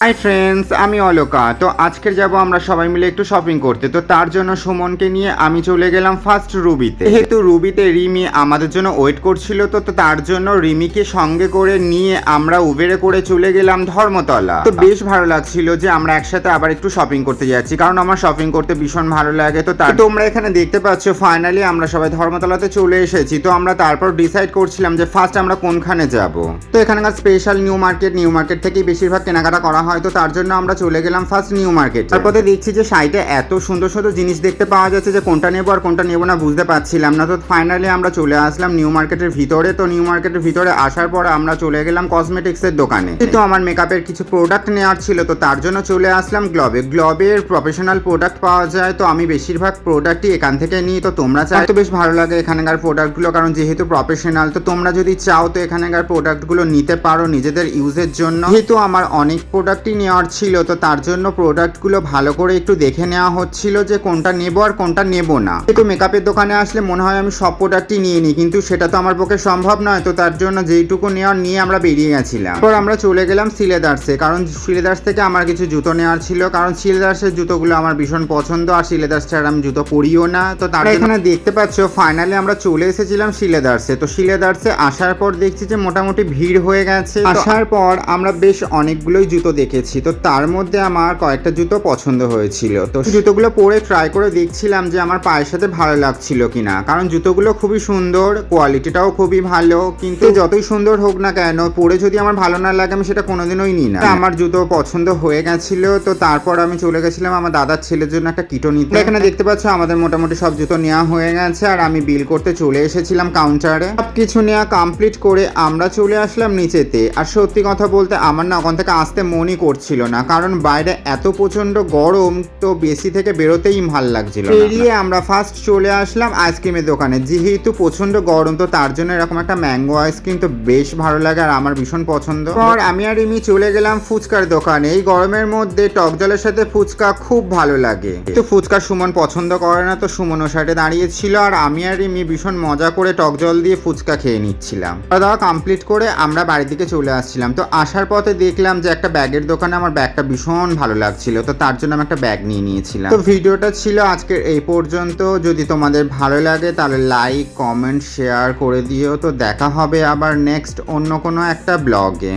Hi friends, আমি অলোকা। তো আজকের যাব আমরা সবাই মিলে একটু শপিং করতে। তো তার জন্য সুমনকে নিয়ে আমি চলে গেলাম ফার্স্ট রুবিতে। যেহেতু রুবিতে রিমি আমাদের জন্য ওয়েট করছিল, তো তার জন্য রিমিকে সঙ্গে করে নিয়ে আমরা উবেরে করে চলে গেলাম ধর্মতলা। তো বেশ ভালো লাগছিল যে আমরা একসাথে আবার একটু শপিং করতে যাচ্ছি, কারণ আমার শপিং করতে ভীষণ ভালো লাগে। তো তোমরা এখানে দেখতে পাচ্ছ ফাইনালি আমরা সবাই ধর্মতলাতে চলে এসেছি। তো আমরা তারপর ডিসাইড করছিলাম যে ফার্স্ট আমরা কোনখানে যাব। তো এখানকার স্পেশাল নিউ মার্কেট থেকেই বেশিরভাগ কেনাকাটা করা হয়, তো তার জন্য আমরা চলে গেলাম ফার্স্ট নিউ মার্কেট। তারপরে দেখছি যে সাইটে এত সুন্দর সুন্দর জিনিস দেখতে পাওয়া যাচ্ছে যে কোনটা নেবো আর কোনটা নেবো না বুঝতে পারছিলাম না। তো ফাইনালি আমরা চলে আসলাম নিউ মার্কেটের ভিতরে। তো নিউ মার্কেটের ভিতরে আসার পর আমরা চলে গেলাম কসমেটিক্সের দোকানে। কিন্তু আমার মেকআপের কিছু প্রোডাক্ট নেওয়ার ছিল, তো তার জন্য চলে আসলাম গ্লবের প্রফেশনাল প্রোডাক্ট পাওয়া যায়। তো আমি বেশিরভাগ প্রোডাক্টই এখান থেকে নিই। তো তোমরা চাই তো বেশ ভালো লাগে এখানকার প্রোডাক্টগুলো, কারণ যেহেতু প্রফেশনাল। তো তোমরা যদি চাও তো এখানকার প্রোডাক্টগুলো নিতে পারো নিজেদের ইউজের জন্য। যেহেতু আমার অনেক প্রোডাক্টই নেওয়ার ছিল, তো তার জন্য প্রোডাক্টগুলো ভালো করে একটু দেখে নেওয়া হচ্ছিল যে কোনটা নেবো আর কোনটা নেবো না। কিন্তু মেকআপের দোকানে আসলে মনে হয় আমি সব প্রোডাক্টই নিয়ে নিই, কিন্তু সেটা তো আমার পক্ষে সম্ভব নয়। তো তার জন্য যেইটুকু নেওয়ার নিয়ে আমরা বেরিয়ে গেছিলাম। তারপর আমরা চলে গেলাম সিলেদার্সে, কারণ সিলেদার্স থেকে আমার কিছু জুতো নেওয়ার ছিল, কারণ সিলেদার্সের জুতোগুলো আমার ভীষণ পছন্দ আর সিলেদার্স ছাড়া আমি জুতো পরিও না। তো তার এখানে দেখতে পাচ্ছ ফাইনালি আমরা চলে এসেছিলাম সিলেদার্সে। তো সিলেদার্সে আসার পর দেখছি যে মোটামুটি ভিড় হয়ে গেছে। আসার পর আমরা বেশ অনেকগুলোই জুতো দেখেছি, তো তার মধ্যে আমার কয়েকটা জুতো পছন্দ হয়েছিল। তো জুতোগুলো পরে ট্রাই করে দেখছিলাম যে আমার পায়ের সাথে ভালো লাগছিল কিনা, কারণ জুতোগুলো খুবই সুন্দর, কোয়ালিটিটাও খুবই ভালো। কিন্তু যতই সুন্দর হোক না কেন, পরে যদি আমার ভালো না লাগে আমি সেটা কোনোদিনই নিই না। আমার জুতো পছন্দ হয়ে গেছিল। তো তারপর আমি চলে গেছিলাম আমার দাদার ছেলের জন্য একটা কিটো নিতে। এখানে দেখতে পাচ্ছ আমাদের মোটামুটি সব জুতো নেওয়া হয়ে গেছে আর আমি বিল করতে চলে এসেছিলাম কাউন্টারে। সব কিছু নেওয়া কমপ্লিট করে আমরা চলে আসলাম নিচেতে। আর সত্যি কথা বলতে আমার না ওখান থেকে আসতে মনই করছিল না, কারণ বাইরে এত প্রচন্ড গরম, তো বেশি থেকে বেরোতেই ভাল লাগছিল। বেরিয়ে আমরা ফার্স্ট চলে আসলাম আইসক্রিমের দোকানে। যেহেতু প্রচন্ড গরম, তো তার জন্য এরকম একটা ম্যাঙ্গো আইসক্রিম তো বেশ ভালো লাগে আর আমার ভীষণ পছন্দ। আর আমি আর রিমি চলে গেলাম ফুচকার দোকানে। এই গরমের মধ্যে টক জলের সাথে ফুচকা খুব ভালো লাগে। তো ফুচকা সুমন পছন্দ করে না, তো সুমন ও সাইডে দাঁড়িয়েছিল আর আমি আর রিমি ভীষণ মজা করে টক জল দিয়ে ফুচকা খেয়ে নিচ্ছিলাম। দাওয়া কমপ্লিট করে আমরা বাড়ির দিকে চলে আসছিলাম। তো আসার পথে দেখলাম যে একটা ব্যাগের দোকানে আমার ব্যাগটা ভীষণ ভালো লাগছিল, তো তার জন্য আমি একটা ব্যাগ নিয়ে নিয়েছিলাম। তো ভিডিওটা ছিল আজকের এই পর্যন্ত। যদি তোমাদের ভালো লাগে তাহলে লাইক, কমেন্ট, শেয়ার করে দিও। তো দেখা হবে আবার নেক্সট অন্য কোনো একটা ব্লগে।